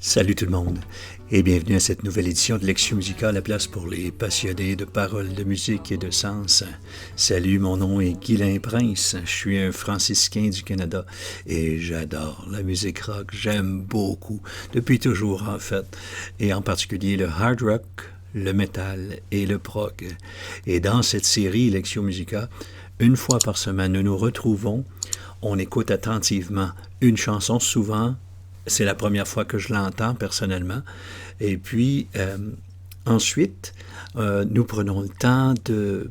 Salut tout le monde et bienvenue à cette nouvelle édition de Lectio Musica, la place pour les passionnés de paroles, de musique et de sens. Salut, mon nom est Guylain Prince, je suis un franciscain du Canada et j'adore la musique rock, j'aime beaucoup, depuis toujours en fait, et en particulier le hard rock, le metal et le prog. Et dans cette série Lectio Musica, une fois par semaine, nous nous retrouvons, on écoute attentivement une chanson, souvent c'est la première fois que je l'entends personnellement. Et puis, ensuite, nous prenons le temps de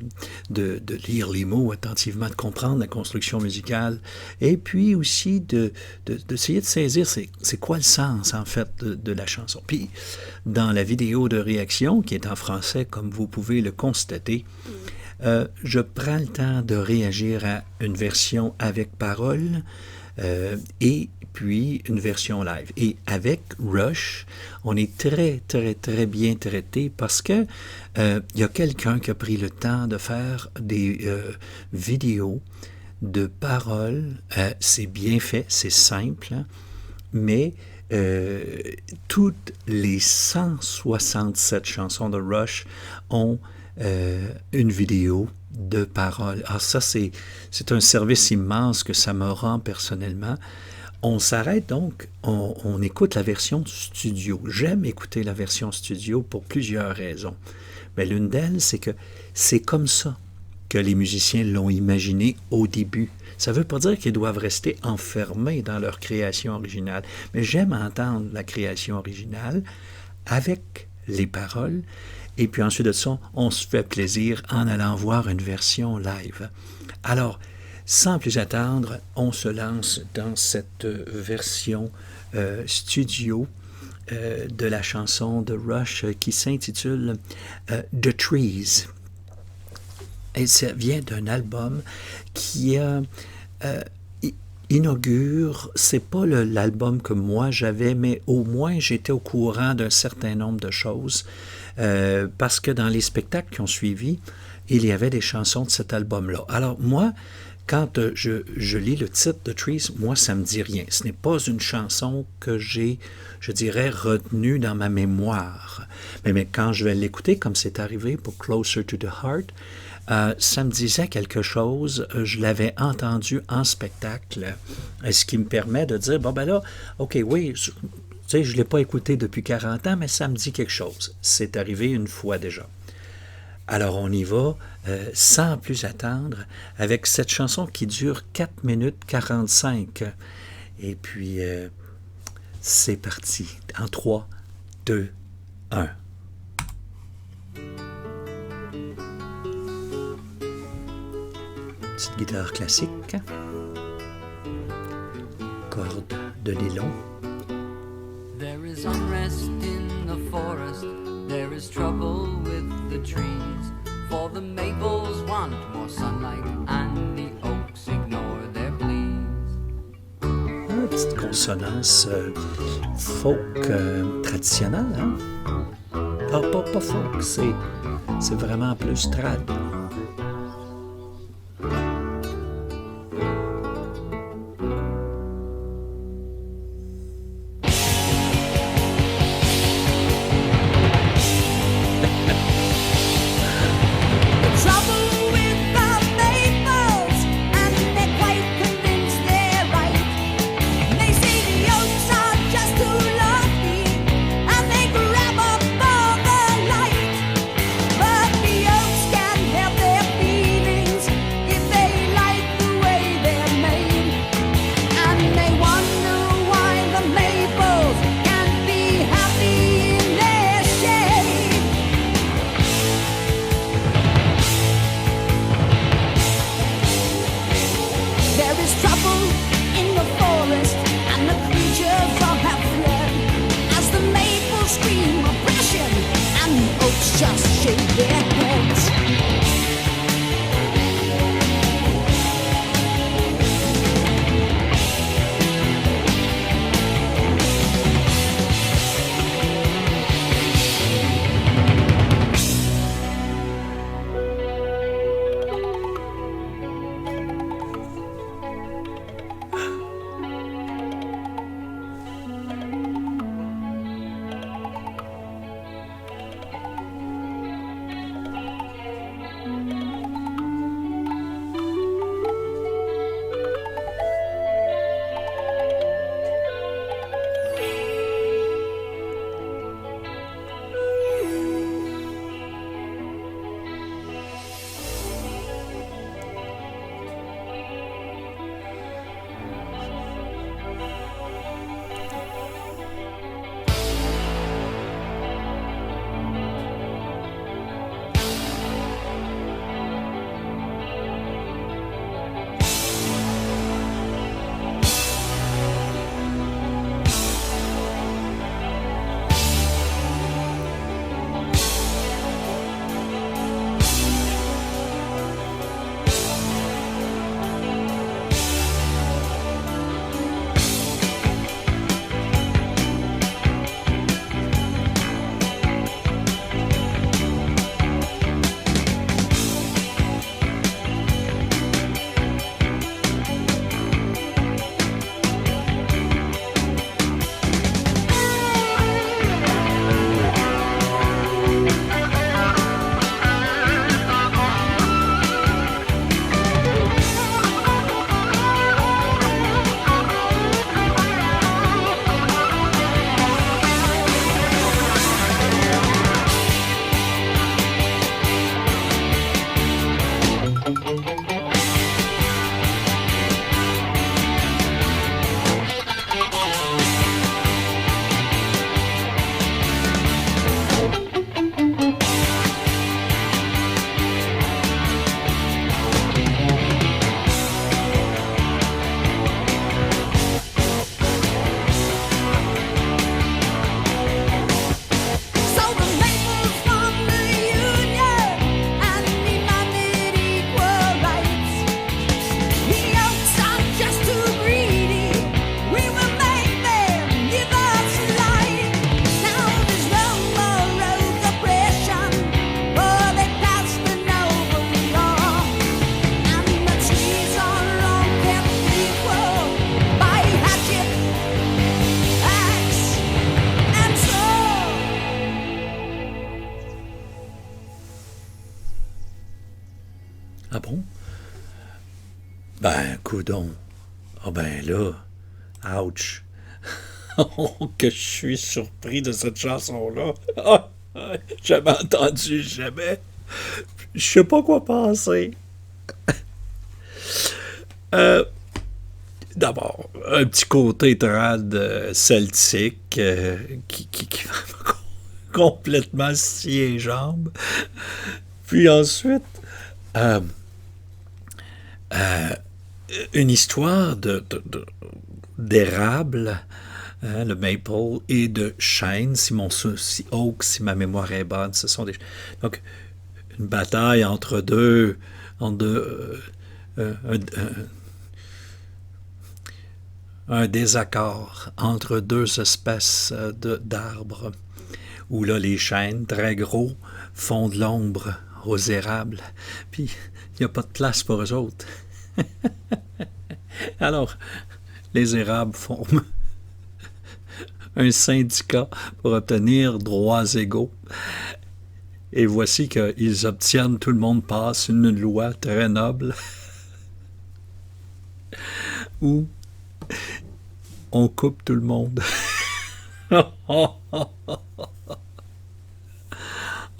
lire les mots attentivement, de comprendre la construction musicale, et puis aussi d'essayer de saisir c'est quoi le sens, en fait, de la chanson. Puis, dans la vidéo de réaction, qui est en français, comme vous pouvez le constater, je prends le temps de réagir à une version avec parole, et puis une version live. Et avec Rush, on est très, très, très bien traité parce que y a quelqu'un qui a pris le temps de faire des vidéos de paroles. C'est bien fait, c'est simple, hein, mais toutes les 167 chansons de Rush ont une vidéo de paroles. Alors ça, c'est un service immense que ça me rend personnellement. On s'arrête donc, on écoute la version studio. J'aime écouter la version studio pour plusieurs raisons. Mais l'une d'elles, c'est que c'est comme ça que les musiciens l'ont imaginé au début. Ça ne veut pas dire qu'ils doivent rester enfermés dans leur création originale, mais j'aime entendre la création originale avec les paroles. Et puis ensuite de ça, on se fait plaisir en allant voir une version live. Alors, sans plus attendre, on se lance dans cette version studio de la chanson de Rush qui s'intitule The Trees. Et ça vient d'un album qui inaugure, c'est pas l'album que moi j'avais, mais au moins j'étais au courant d'un certain nombre de choses. Parce que dans les spectacles qui ont suivi, il y avait des chansons de cet album-là. Alors moi, quand je lis le titre de Trees, moi, ça ne me dit rien. Ce n'est pas une chanson que j'ai, je dirais, retenue dans ma mémoire. Mais quand je vais l'écouter, comme c'est arrivé pour Closer to the Heart, ça me disait quelque chose. Je l'avais entendu en spectacle, ce qui me permet de dire, bon ben là, ok, oui, tu sais, je ne l'ai pas écouté depuis 40 ans, mais ça me dit quelque chose. C'est arrivé une fois déjà. Alors on y va sans plus attendre avec cette chanson qui dure 4 minutes 45. Et puis c'est parti en 3, 2, 1. Petite guitare classique. Corde de nylon. There is unrest in the forest, there is trouble with the trees, for the maples want more sunlight and the oaks ignore their pleas. Une petite consonance folk traditionnelle, hein? Ah, pas folk, c'est vraiment plus trad. Help Ah bon? Ben, coudonc. Ah ben là, ouch. Oh, que je suis surpris de cette chanson-là. Ah, jamais entendu, jamais. Je sais pas quoi penser. D'abord, un petit côté trad celtique qui va complètement scier les jambes. Puis ensuite, une histoire d'érable, hein, le maple, et de chêne, si oak, si ma mémoire est bonne. Ce sont des... Donc, une bataille entre deux... un désaccord entre deux espèces d'arbres, où là, les chênes, très gros, font de l'ombre aux érables, puis il n'y a pas de place pour eux autres. Alors, les érables forment un syndicat pour obtenir droits égaux. Et voici qu'ils obtiennent, tout le monde passe une loi très noble où on coupe tout le monde.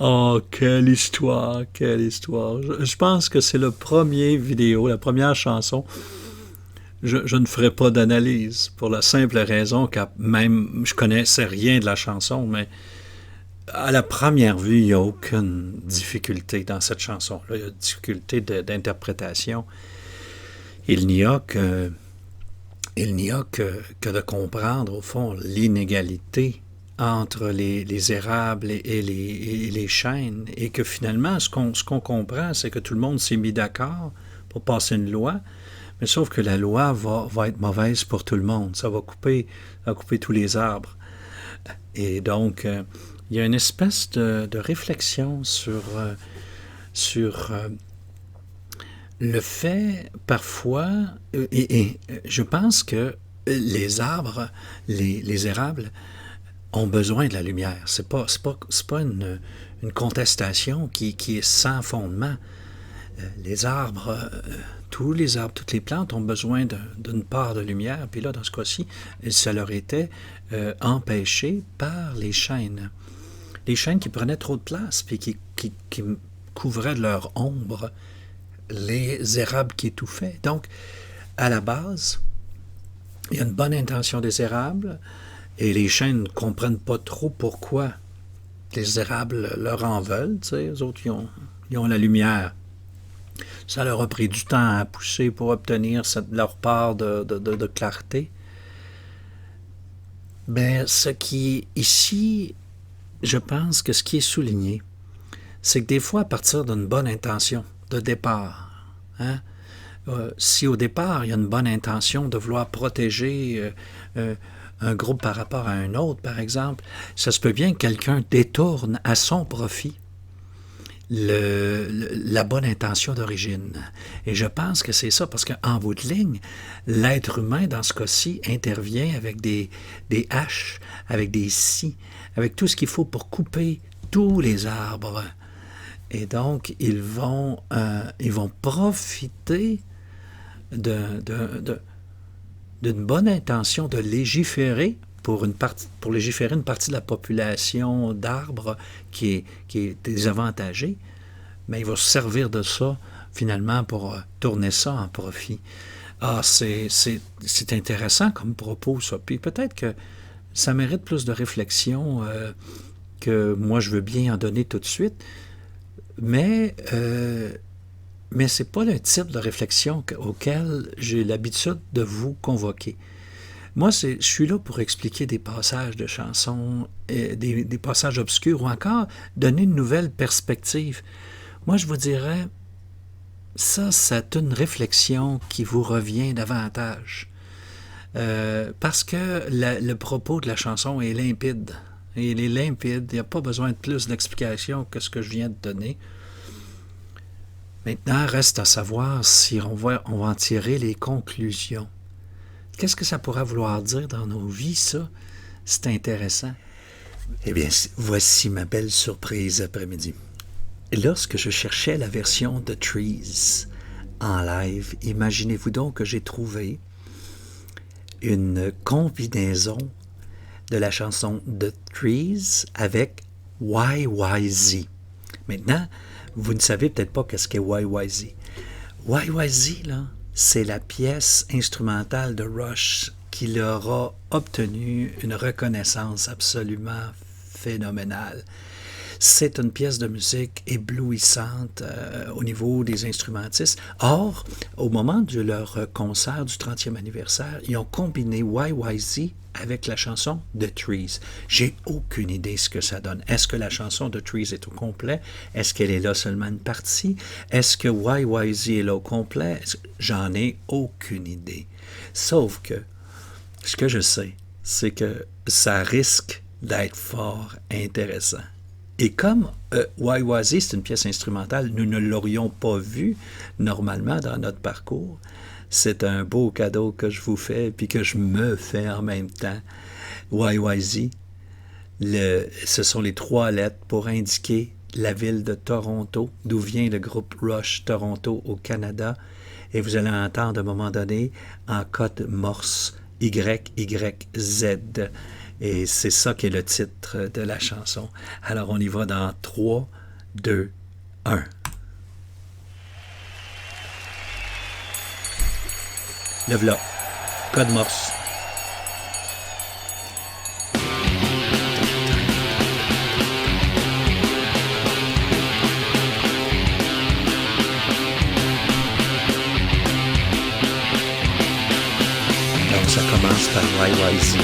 Oh, quelle histoire, quelle histoire. Je pense que c'est le premier vidéo, la première chanson. Je ne ferai pas d'analyse pour la simple raison que même je connaissais rien de la chanson, mais à la première vue, il n'y a aucune difficulté dans cette chanson-là. Il y a une difficulté d'interprétation. Il n'y a que de comprendre, au fond, l'inégalité entre les érables et les chênes, et que finalement, ce qu'on comprend, c'est que tout le monde s'est mis d'accord pour passer une loi, mais sauf que la loi va être mauvaise pour tout le monde. Ça va couper tous les arbres. Et donc, il y a une espèce de réflexion sur le fait, parfois, et je pense que les arbres, les érables, ont besoin de la lumière. C'est pas une contestation qui est sans fondement. Les arbres, tous les arbres, toutes les plantes ont besoin d'une part de lumière. Puis là, dans ce cas-ci, ça leur était empêché par les chênes. Les chênes qui prenaient trop de place, puis qui couvraient de leur ombre les érables qui étouffaient. Donc, à la base, il y a une bonne intention des érables, et les chênes ne comprennent pas trop pourquoi les érables leur en veulent. Tu sais, eux autres, ils ont la lumière. Ça leur a pris du temps à pousser pour obtenir leur part de clarté. Mais ce qui est ici, je pense que ce qui est souligné, c'est que des fois, à partir d'une bonne intention de départ, hein, si au départ, il y a une bonne intention de vouloir protéger un groupe par rapport à un autre, par exemple, ça se peut bien que quelqu'un détourne à son profit la bonne intention d'origine. Et je pense que c'est ça, parce qu'en bout de ligne, l'être humain, dans ce cas-ci, intervient avec des haches, avec des scies, avec tout ce qu'il faut pour couper tous les arbres. Et donc, ils vont profiter d'une bonne intention de légiférer pour légiférer une partie de la population d'arbres qui est désavantagée, mais ils vont se servir de ça finalement, pour tourner ça en profit. Ah, c'est intéressant comme propos, ça. Puis peut-être que ça mérite plus de réflexion que moi, je veux bien en donner tout de suite. Mais c'est pas le type de réflexion auquel j'ai l'habitude de vous convoquer. Moi, je suis là pour expliquer des passages de chansons, des passages obscurs, ou encore donner une nouvelle perspective. Moi, je vous dirais, ça, c'est une réflexion qui vous revient davantage. Parce que le propos de la chanson est limpide. Il est limpide, il n'y a pas besoin de plus d'explications que ce que je viens de donner. Maintenant, reste à savoir si on va en tirer les conclusions. Qu'est-ce que ça pourrait vouloir dire dans nos vies, ça? C'est intéressant. Eh bien, voici ma belle surprise après-midi. Lorsque je cherchais la version de Trees en live, imaginez-vous donc que j'ai trouvé une combinaison de la chanson The Trees avec YYZ. Maintenant, vous ne savez peut-être pas qu'est-ce qu'est YYZ. YYZ, là, c'est la pièce instrumentale de Rush qui leur a obtenu une reconnaissance absolument phénoménale. C'est une pièce de musique éblouissante au niveau des instrumentistes. Or, au moment de leur concert du 30e anniversaire, ils ont combiné YYZ avec la chanson The Trees. J'ai aucune idée ce que ça donne. Est-ce que la chanson The Trees est au complet? Est-ce qu'elle est là seulement une partie? Est-ce que YYZ est là au complet? J'en ai aucune idée. Sauf que, ce que je sais, c'est que ça risque d'être fort intéressant. Et comme YYZ, c'est une pièce instrumentale, nous ne l'aurions pas vue normalement dans notre parcours, c'est un beau cadeau que je vous fais puis que je me fais en même temps. YYZ, ce sont les 3 lettres pour indiquer la ville de Toronto, d'où vient le groupe Rush Toronto au Canada. Et vous allez entendre à un moment donné en code morse YYZ. Et c'est ça qui est le titre de la chanson. Alors, on y va dans 3, 2, 1. Le v'là. Code morse. Donc, ça commence par YYZ.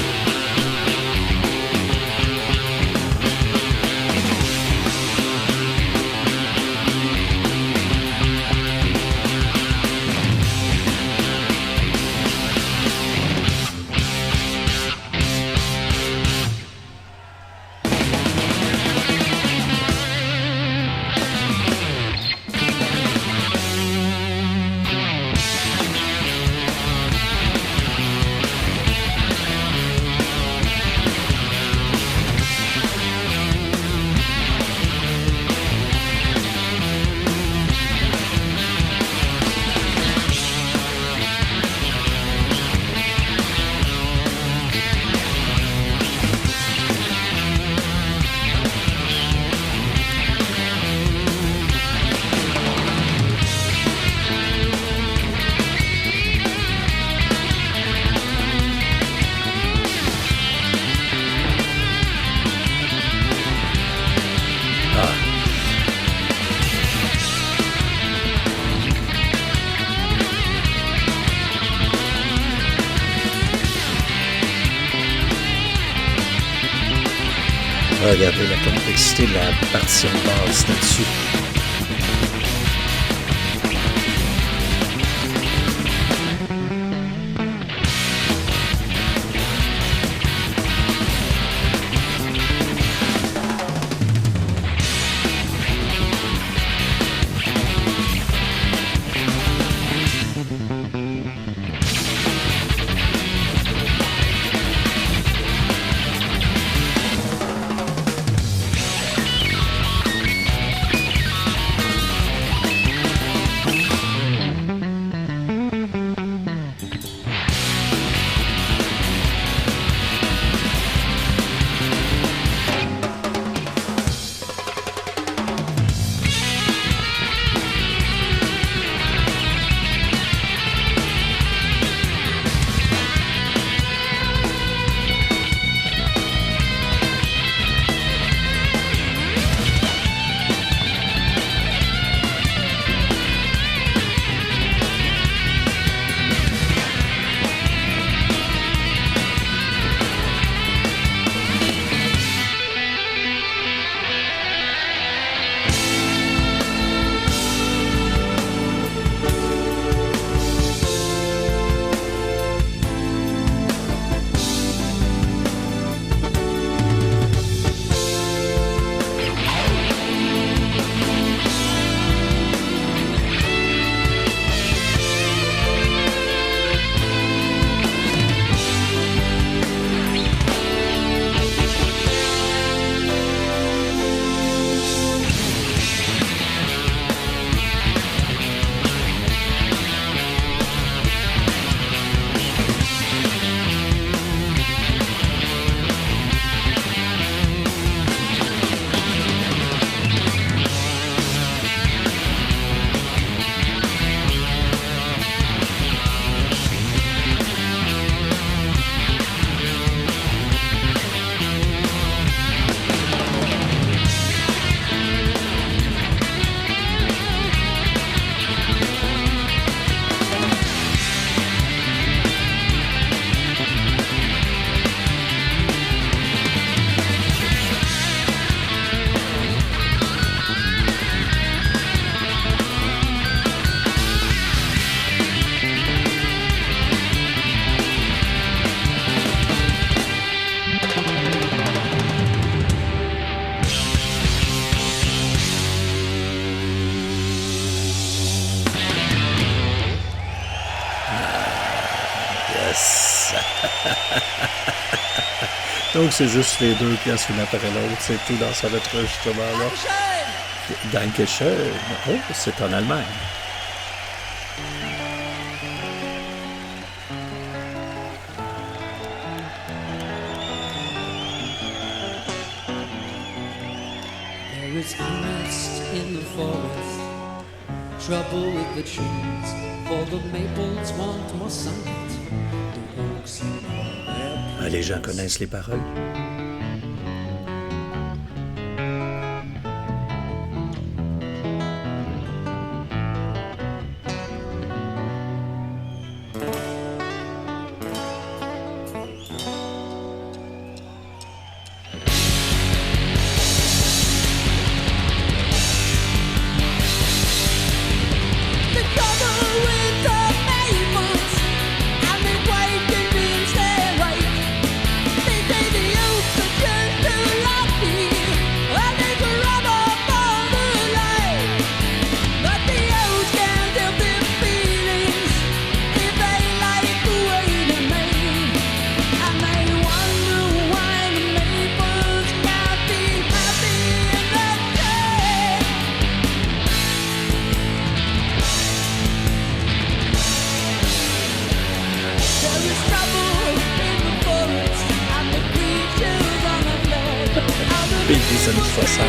Regardez la complexité de la partition de base là-dessus. Donc, c'est juste les deux pièces une après l'autre. C'est tout dans cet enregistrement-là. Dankeschön. Oh, c'est en Allemagne. There is unrest in the forest, trouble with the trees, for the maples want more sunlight, the oaks ignore their Ah, les gens connaissent les paroles. Pays des années 60.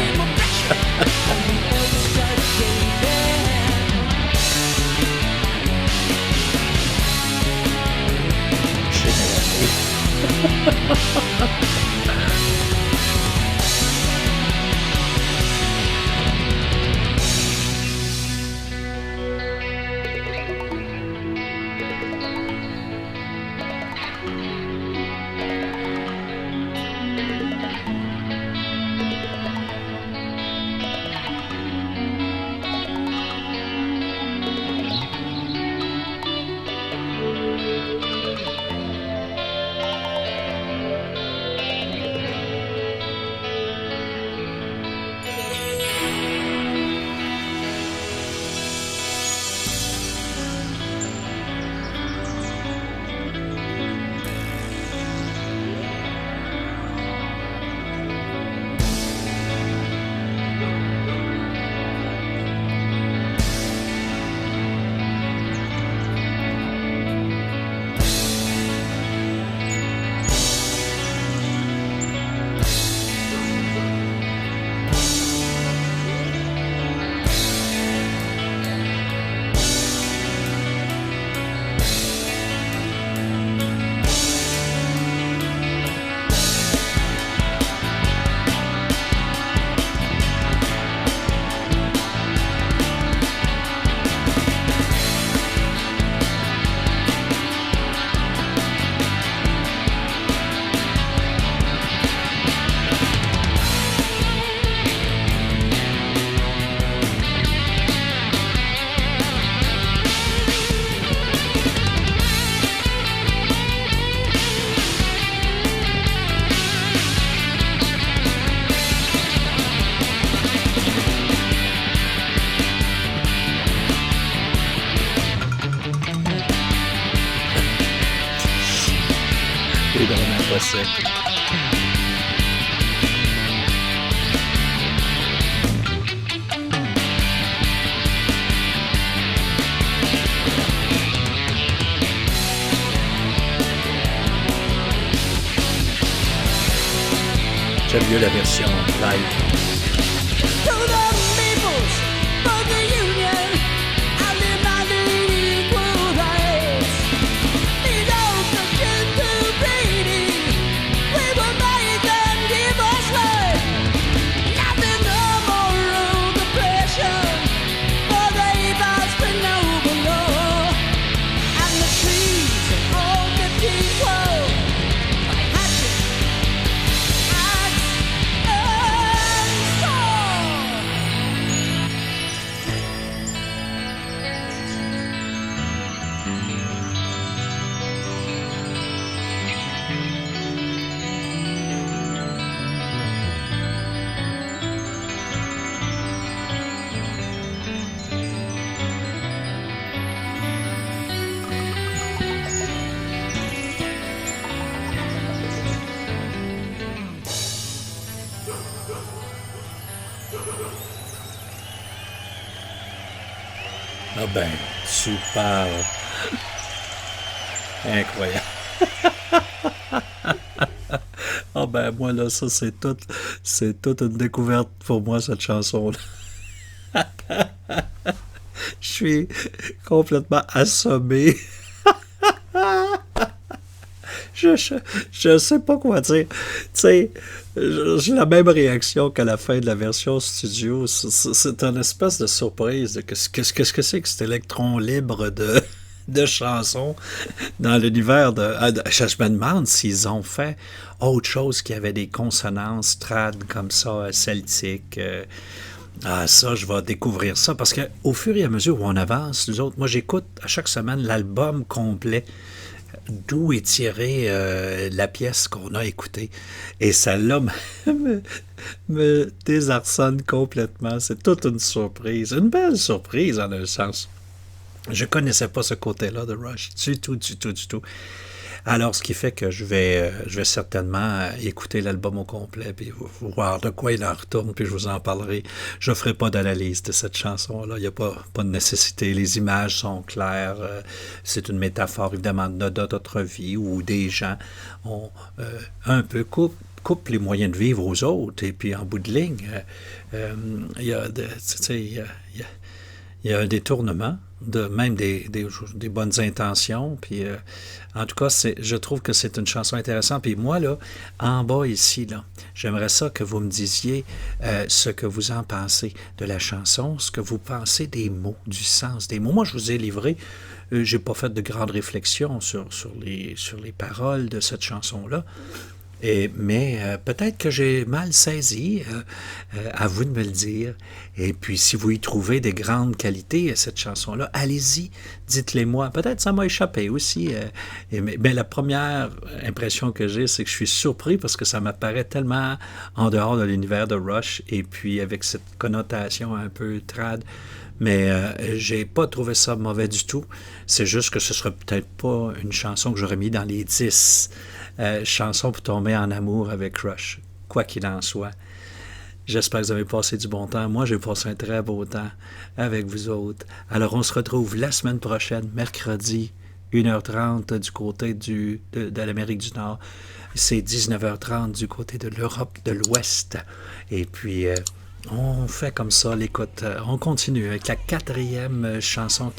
C'est vraiment pas sec. J'aime mieux la version live. ben, super. Incroyable. Ah ben moi là, ça c'est toute une découverte pour moi cette chanson-là. Je suis complètement assommé. Je sais pas quoi dire. Tu sais, j'ai la même réaction qu'à la fin de la version studio. C'est une espèce de surprise de qu'est-ce que c'est que cet électron libre de chansons dans l'univers de... Je me demande s'ils ont fait autre chose qui avait des consonances trad comme ça, celtiques. Ça, je vais découvrir ça parce qu'au fur et à mesure où on avance, nous autres, moi j'écoute à chaque semaine l'album complet d'où est tirée la pièce qu'on a écoutée. Et celle-là me désarçonne complètement. C'est toute une surprise. Une belle surprise en un sens. Je connaissais pas ce côté-là de Rush. Du tout. Alors, ce qui fait que je vais certainement écouter l'album au complet, puis voir de quoi il en retourne, puis je vous en parlerai. Je ne ferai pas d'analyse de cette chanson-là. Il n'y a pas de nécessité. Les images sont claires. C'est une métaphore, évidemment, de notre vie, où des gens ont un peu coupent les moyens de vivre aux autres, et puis en bout de ligne, il y a un détournement même des bonnes intentions. Puis, en tout cas, je trouve que c'est une chanson intéressante. Puis moi, là, en bas ici, là, j'aimerais ça que vous me disiez ce que vous en pensez de la chanson, ce que vous pensez des mots, du sens des mots. Moi, je vous ai livré, j'ai pas fait de grandes réflexions sur les paroles de cette chanson-là. Mais peut-être que j'ai mal saisi, à vous de me le dire. Et puis, si vous y trouvez des grandes qualités à cette chanson-là, allez-y, dites-les-moi. Peut-être ça m'a échappé aussi. Mais la première impression que j'ai, c'est que je suis surpris parce que ça m'apparaît tellement en dehors de l'univers de Rush, et puis avec cette connotation un peu trad. Mais j'ai pas trouvé ça mauvais du tout. C'est juste que ce serait peut-être pas une chanson que j'aurais mis dans les 10 chansons pour tomber en amour avec Rush, quoi qu'il en soit. J'espère que vous avez passé du bon temps. Moi, j'ai passé un très beau temps avec vous autres. Alors, on se retrouve la semaine prochaine, mercredi, 1h30 du côté de l'Amérique du Nord. C'est 19h30 du côté de l'Europe de l'Ouest. Et puis, on fait comme ça l'écoute. On continue avec la quatrième chanson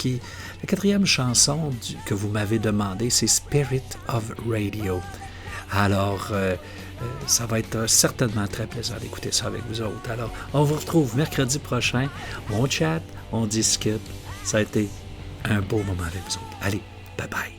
que vous m'avez demandé, c'est Spirit of Radio. Alors, ça va être certainement très plaisant d'écouter ça avec vous autres. Alors, on vous retrouve mercredi prochain. On chatte, on discute. Ça a été un beau moment avec vous autres. Allez, bye bye.